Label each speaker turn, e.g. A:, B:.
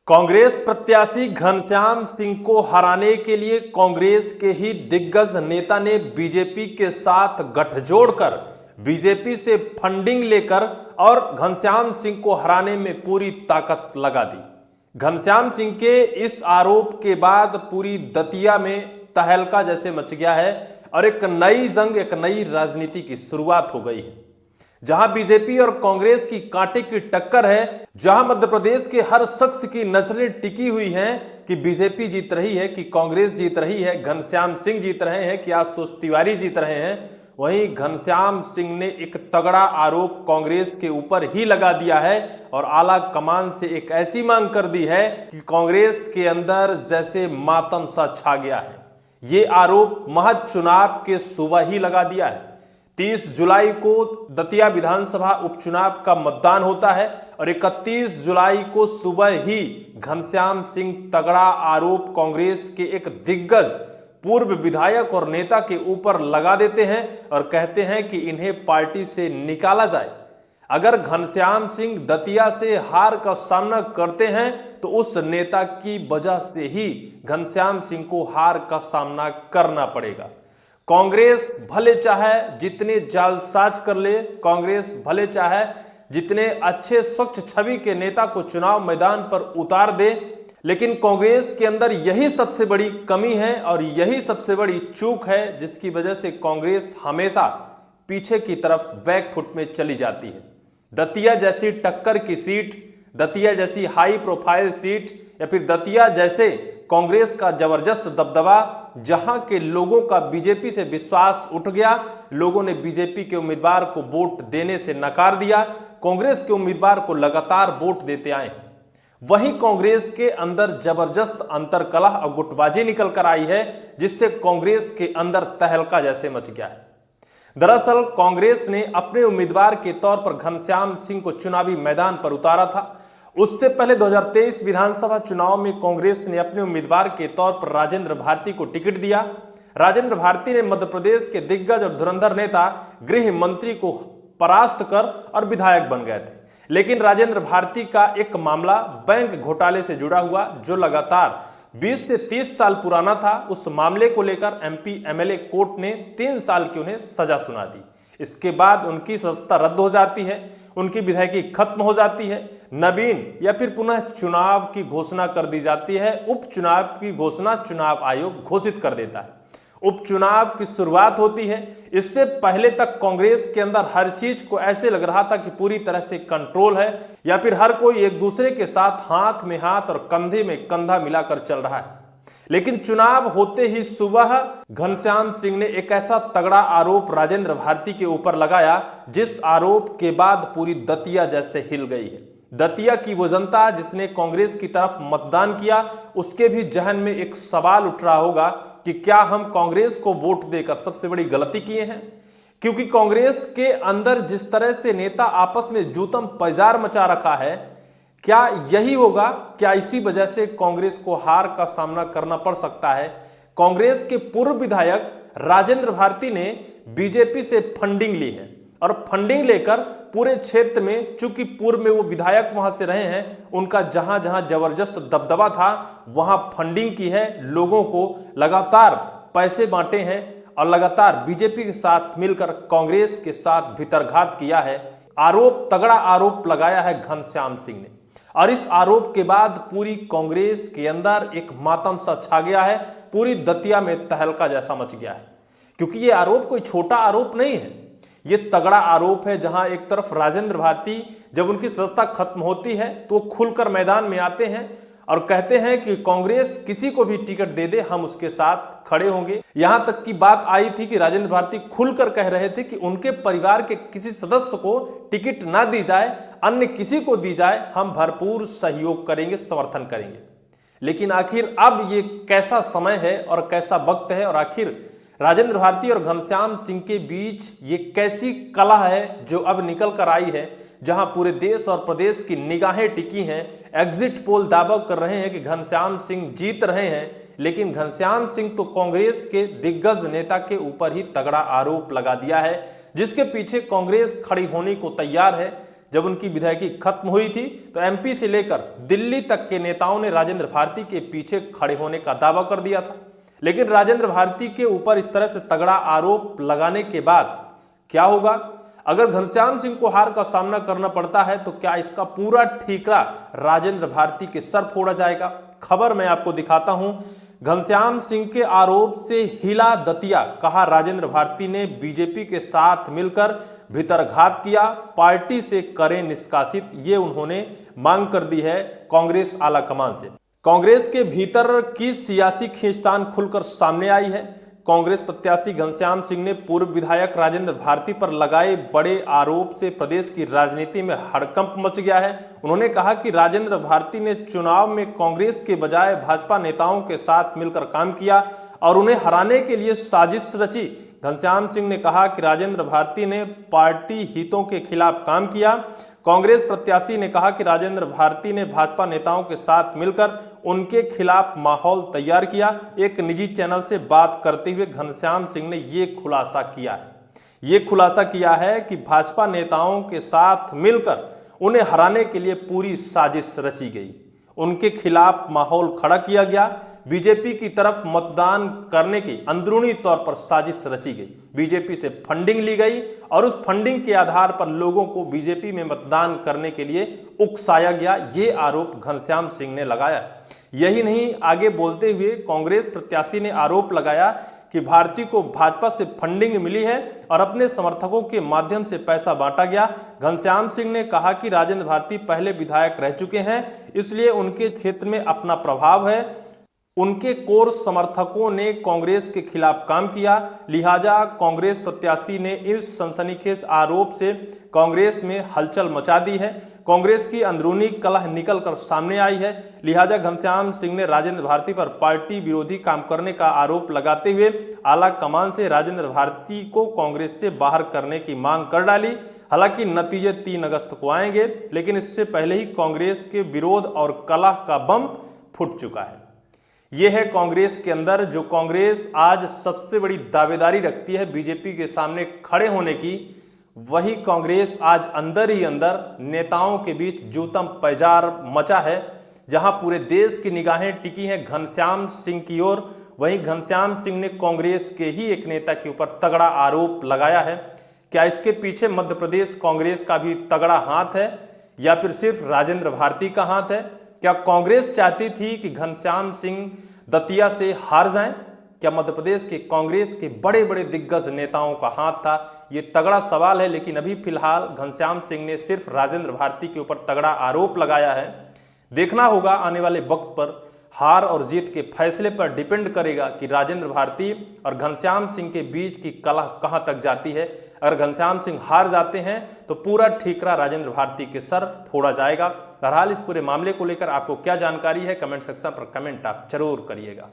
A: कांग्रेस प्रत्याशी घनश्याम सिंह को हराने के लिए कांग्रेस के ही दिग्गज नेता ने बीजेपी के साथ गठजोड़ कर बीजेपी से फंडिंग लेकर और घनश्याम सिंह को हराने में पूरी ताकत लगा दी। घनश्याम सिंह के इस आरोप के बाद पूरी दतिया में तहलका जैसे मच गया है और एक नई जंग, एक नई राजनीति की शुरुआत हो गई है, जहां बीजेपी और कांग्रेस की कांटे की टक्कर है, जहां मध्य प्रदेश के हर शख्स की नजरें टिकी हुई हैं कि बीजेपी जीत रही है, कि कांग्रेस जीत रही है, घनश्याम सिंह जीत रहे हैं, कि आशुतोष तिवारी जीत रहे हैं। वहीं घनश्याम सिंह ने एक तगड़ा आरोप कांग्रेस के ऊपर ही लगा दिया है और आला कमान से एक ऐसी मांग कर दी है कि कांग्रेस के अंदर जैसे मातम सा छा गया है। ये आरोप महज चुनाव के सुबह ही लगा दिया है। 30 जुलाई को दतिया विधानसभा उपचुनाव का मतदान होता है और 31 जुलाई को सुबह ही घनश्याम सिंह तगड़ा आरोप कांग्रेस के एक दिग्गज पूर्व विधायक और नेता के ऊपर लगा देते हैं और कहते हैं कि इन्हें पार्टी से निकाला जाए। अगर घनश्याम सिंह दतिया से हार का सामना करते हैं तो उस नेता की वजह से ही घनश्याम सिंह को हार का सामना करना पड़ेगा। कांग्रेस भले चाहे जितने जालसाज कर ले, कांग्रेस भले चाहे जितने अच्छे स्वच्छ छवि के नेता को चुनाव मैदान पर उतार दे, लेकिन कांग्रेस के अंदर यही सबसे बड़ी कमी है और यही सबसे बड़ी चूक है जिसकी वजह से कांग्रेस हमेशा पीछे की तरफ बैकफुट में चली जाती है। दतिया जैसी टक्कर की सीट, दतिया जैसी हाई प्रोफाइल सीट या फिर दतिया जैसे कांग्रेस का जबरदस्त दबदबा, जहां के लोगों का बीजेपी से विश्वास उठ गया, लोगों ने बीजेपी के उम्मीदवार को वोट देने से नकार दिया, कांग्रेस के उम्मीदवार को लगातार वोट देते आए हैं। वहीं कांग्रेस के अंदर जबरदस्त अंतरकलह और गुटबाजी निकल कर आई है, जिससे कांग्रेस के अंदर तहलका जैसे मच गया है। दरअसल कांग्रेस ने अपने उम्मीदवार के तौर पर घनश्याम सिंह को चुनावी मैदान पर उतारा था। उससे पहले 2023 विधानसभा चुनाव में कांग्रेस ने अपने उम्मीदवार के तौर पर राजेंद्र भारती को टिकट दिया। राजेंद्र भारती ने मध्य प्रदेश के दिग्गज और धुरंधर नेता गृह मंत्री को परास्त कर और विधायक बन गए थे। लेकिन राजेंद्र भारती का एक मामला बैंक घोटाले से जुड़ा हुआ, जो लगातार 20 से 30 साल पुराना था। उस मामले को लेकर एमपी एमएलए कोर्ट ने 3 साल की उन्हें सजा सुना दी। इसके बाद उनकी सदस्यता रद्द हो जाती है, उनकी विधायकी खत्म हो जाती है, नवीन या फिर पुनः चुनाव की घोषणा कर दी जाती है। उपचुनाव की घोषणा चुनाव आयोग घोषित कर देता है। उपचुनाव की शुरुआत होती है। इससे पहले तक कांग्रेस के अंदर हर चीज को ऐसे लग रहा था कि पूरी तरह से कंट्रोल है या फिर हर कोई एक दूसरे के साथ हाथ में हाथ और कंधे में कंधा मिलाकर चल रहा है। लेकिन चुनाव होते ही सुबह घनश्याम सिंह ने एक ऐसा तगड़ा आरोप राजेंद्र भारती के ऊपर लगाया, जिस आरोप के बाद पूरी दतिया जैसे हिल गई है। दतिया की वो जनता जिसने कांग्रेस की तरफ मतदान किया, उसके भी जहन में एक सवाल उठ रहा होगा कि क्या हम कांग्रेस को वोट देकर सबसे बड़ी गलती किए हैं? क्योंकि कांग्रेस के अंदर जिस तरह से नेता आपस में जूतम पैजार मचा रखा है, क्या यही होगा? क्या इसी वजह से कांग्रेस को हार का सामना करना पड़ सकता है? कांग्रेस के पूर्व विधायक राजेंद्र भारती ने बीजेपी से फंडिंग ली है और फंडिंग लेकर पूरे क्षेत्र में, चूंकि पूर्व में वो विधायक वहां से रहे हैं, उनका जहां जहां जबरदस्त दबदबा था वहां फंडिंग की है, लोगों को लगातार पैसे बांटे हैं और लगातार बीजेपी के साथ मिलकर कांग्रेस के साथ भीतरघात किया है। आरोप, तगड़ा आरोप लगाया है घनश्याम सिंह ने और इस आरोप के बाद पूरी कांग्रेस के अंदर एक मातम सा छा गया है। पूरी दतिया में तहलका जैसा मच गया है, क्योंकि ये आरोप कोई छोटा आरोप नहीं है, ये तगड़ा आरोप है। जहां एक तरफ राजेंद्र भारती, जब उनकी सदस्यता खत्म होती है तो वो खुलकर मैदान में आते हैं और कहते हैं कि कांग्रेस किसी को भी टिकट दे दे, हम उसके साथ खड़े होंगे। यहां तक की बात आई थी कि राजेंद्र भारती खुलकर कह रहे थे कि उनके परिवार के किसी सदस्य को टिकट ना दी जाए, अन्य किसी को दी जाए, हम भरपूर सहयोग करेंगे, समर्थन करेंगे। लेकिन आखिर अब ये कैसा समय है और कैसा वक्त है और आखिर राजेंद्र भारती और घनश्याम सिंह के बीच ये कैसी कलह है जो अब निकल कर आई है, जहां पूरे देश और प्रदेश की निगाहें टिकी हैं। एग्जिट पोल दावा कर रहे हैं कि घनश्याम सिंह जीत रहे हैं, लेकिन घनश्याम सिंह तो कांग्रेस के दिग्गज नेता के ऊपर ही तगड़ा आरोप लगा दिया है, जिसके पीछे कांग्रेस खड़ी होने को तैयार है। जब उनकी विधायकी खत्म हुई थी तो एमपी से लेकर दिल्ली तक के नेताओं ने राजेंद्र भारती के पीछे खड़े होने का दावा कर दिया था। लेकिन राजेंद्र भारती के ऊपर इस तरह से तगड़ा आरोप लगाने के बाद क्या होगा? अगर घनश्याम सिंह को हार का सामना करना पड़ता है तो क्या इसका पूरा ठीकरा राजेंद्र भारती के सर फोड़ा जाएगा? खबर मैं आपको दिखाता हूं। घनश्याम सिंह के आरोप से हिला दतिया, कहा राजेंद्र भारती ने बीजेपी के साथ मिलकर भीतरघात किया, पार्टी से करें निष्कासित, ये उन्होंने मांग कर दी है कांग्रेस आला कमान से। कांग्रेस के भीतर की सियासी खींचतान खुलकर सामने आई है। कांग्रेस प्रत्याशी घनश्याम सिंह ने पूर्व विधायक राजेंद्र भारती पर लगाए बड़े आरोप से प्रदेश की राजनीति में हड़कंप मच गया है। उन्होंने कहा कि राजेंद्र भारती ने चुनाव में कांग्रेस के बजाय भाजपा नेताओं के साथ मिलकर काम किया और उन्हें हराने के लिए साजिश रची। घनश्याम सिंह ने कहा कि राजेंद्र भारती ने पार्टी हितों के खिलाफ काम किया। कांग्रेस प्रत्याशी ने कहा कि राजेंद्र भारती ने भाजपा नेताओं के साथ मिलकर उनके खिलाफ माहौल तैयार किया। एक निजी चैनल से बात करते हुए घनश्याम सिंह ने ये खुलासा किया है कि भाजपा नेताओं के साथ मिलकर उन्हें हराने के लिए पूरी साजिश रची गई, उनके खिलाफ माहौल खड़ा किया गया, बीजेपी की तरफ मतदान करने की अंदरूनी तौर पर साजिश रची गई, बीजेपी से फंडिंग ली गई और उस फंडिंग के आधार पर लोगों को बीजेपी में मतदान करने के लिए उकसाया गया। ये आरोप घनश्याम सिंह ने लगाया। यही नहीं, आगे बोलते हुए कांग्रेस प्रत्याशी ने आरोप लगाया कि भारती को भाजपा से फंडिंग मिली है और अपने समर्थकों के माध्यम से पैसा बांटा गया। घनश्याम सिंह ने कहा कि राजेंद्र भारती पहले विधायक रह चुके हैं, इसलिए उनके क्षेत्र में अपना प्रभाव है। उनके कोर समर्थकों ने कांग्रेस के खिलाफ काम किया, लिहाजा कांग्रेस प्रत्याशी ने इस सनसनीखेज आरोप से कांग्रेस में हलचल मचा दी है। कांग्रेस की अंदरूनी कलह निकलकर सामने आई है, लिहाजा घनश्याम सिंह ने राजेंद्र भारती पर पार्टी विरोधी काम करने का आरोप लगाते हुए आला कमान से राजेंद्र भारती को कांग्रेस से बाहर करने की मांग कर डाली। हालांकि नतीजे 3 अगस्त को आएंगे, लेकिन इससे पहले ही कांग्रेस के विरोध और कलह का बम फूट चुका है। यह है कांग्रेस के अंदर, जो कांग्रेस आज सबसे बड़ी दावेदारी रखती है बीजेपी के सामने खड़े होने की, वही कांग्रेस आज अंदर ही अंदर नेताओं के बीच जूतम पैजार मचा है। जहां पूरे देश की निगाहें टिकी हैं घनश्याम सिंह की ओर, वहीं घनश्याम सिंह ने कांग्रेस के ही एक नेता के ऊपर तगड़ा आरोप लगाया है। क्या इसके पीछे मध्य प्रदेश कांग्रेस का भी तगड़ा हाथ है या फिर सिर्फ राजेंद्र भारती का हाथ है? क्या कांग्रेस चाहती थी कि घनश्याम सिंह दतिया से हार जाएं? क्या मध्य प्रदेश के कांग्रेस के बड़े बड़े दिग्गज नेताओं का हाथ था? ये तगड़ा सवाल है, लेकिन अभी फिलहाल घनश्याम सिंह ने सिर्फ राजेंद्र भारती के ऊपर तगड़ा आरोप लगाया है। देखना होगा आने वाले वक्त पर, हार और जीत के फैसले पर डिपेंड करेगा कि राजेंद्र भारती और घनश्याम सिंह के बीच की कलह कहां तक जाती है। अगर घनश्याम सिंह हार जाते हैं तो पूरा ठीकरा राजेंद्र भारती के सर फोड़ा जाएगा। बहरहाल इस पूरे मामले को लेकर आपको क्या जानकारी है, कमेंट सेक्शन पर कमेंट आप जरूर करिएगा।